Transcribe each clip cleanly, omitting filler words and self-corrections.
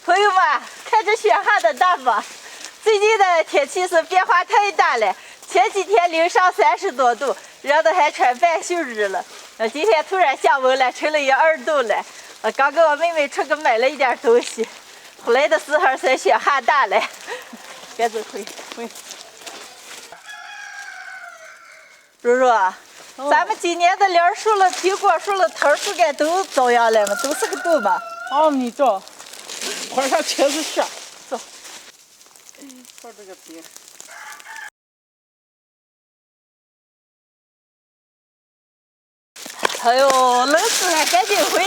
朋友们，看这雪下的大不？最近的天气是变化太大了，前几天零上30多度，热的还穿半袖子了。今天突然降温了，成了2度了。我刚跟我妹妹出去买了一点东西，回来的时候才雪下大了。赶紧回。如如，咱们今年的梨树了、苹果树了、桃树干都遭殃了吗？都是个洞吧？哦，你这，快上车子去。走。到这个边。哎呦，冷死了，赶紧回。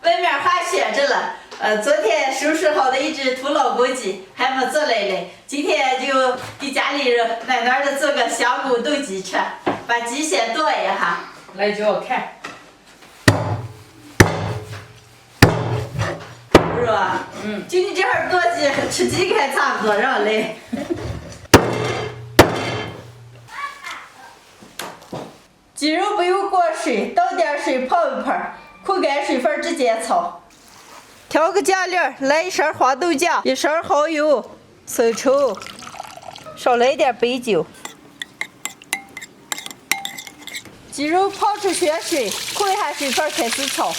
外面下雪着了。昨天收拾好的一只土老公鸡还没做来嘞，今天就给家里人暖的做个香菇炖鸡吃，把鸡先剁一下。来叫我看。是吧？就你这会儿剁鸡，吃鸡还差不多让来。鸡肉不用过水，倒点水泡一泡，控干水分直接炒。调个酱料，来1勺黄豆酱，1勺蚝油、生抽，少来点白酒。鸡肉泡出血水，控一下水分开始炒。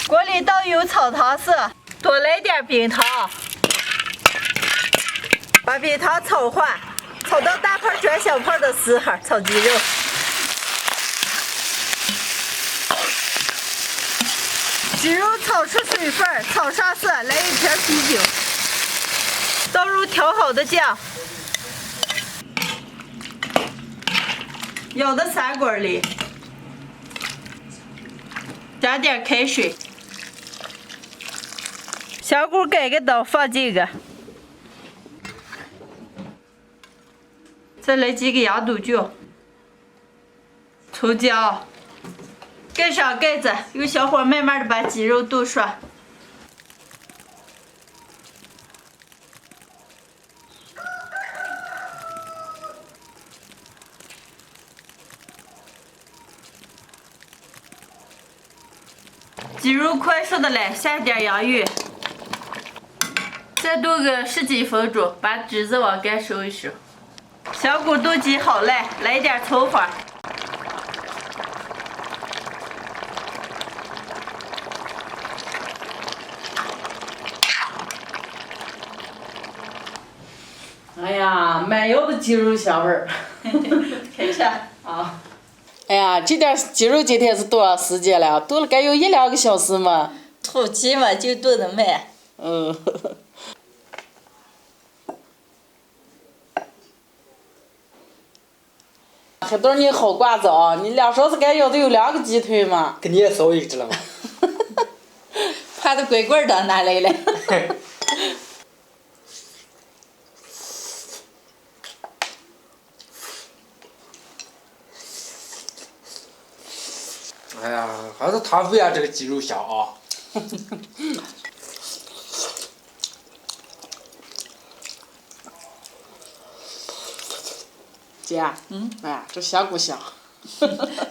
锅里倒油炒糖色，多来点冰糖，把冰糖炒化，炒到大泡转小泡的时候炒鸡肉。鸡肉炒出水分，炒上色，来1瓶啤酒，倒入调好的酱，舀到3锅里，加点开水，香菇改个刀放进去，再来几个羊肚菌，葱姜。盖上盖子，用小火慢慢的把鸡肉炖熟。鸡肉快熟的了，下点洋芋，再炖个10几分钟，把汁子往干收一收。香菇炖鸡好了，来点葱花。哎呀，满腰的鸡肉香味儿。开吃啊！哎呀，这点鸡肉今天是多长时间了？炖了该有1、2个小时嘛。土鸡嘛，就炖得慢。黑豆你好惯子啊！你2勺子该要得有2个鸡腿嘛。给你也烧一只了吗？怕的乖乖的拿来了。哎呀，还是他喂这个鸡肉香啊！姐，哎呀，这香菇香。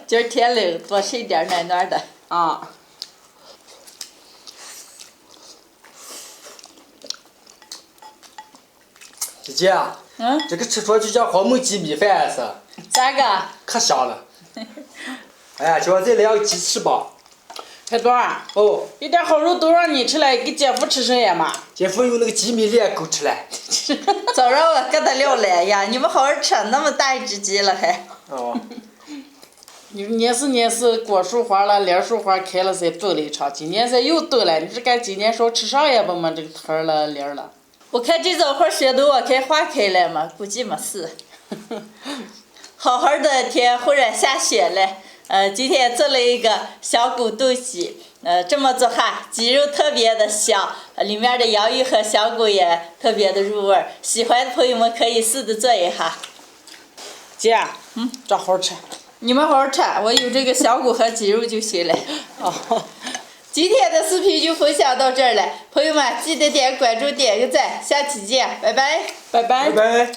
今儿天冷，多吃一点暖暖的。啊。姐姐，这个吃出来就像黄焖鸡米饭似的。咋个？可香了。哎呀，叫我再来个鸡翅吧。黑豆儿。哦。一点好肉都让你吃了，给姐夫吃剩下嘛。姐夫用那个鸡米链够吃了。早让我给他撂了呀！你们好好吃，那么大一只鸡了还。哦。年是果树花了，梨树花开了才炖了一场，今年才又炖了。你这干今年少吃上也不嘛这个桃了梨了。我看这早会雪都往开化开了嘛，估计没事。好好的天忽然下雪了，今天做了一个香菇炖鸡，这么做哈，鸡肉特别的香，里面的洋芋和香菇也特别的入味儿，喜欢的朋友们可以试着做一下。姐，这好吃。你们好好吃，我有这个香菇和鸡肉就行了。哦。今天的视频就分享到这儿了，朋友们记得点关注、点个赞，下期见，拜拜。拜拜。拜拜。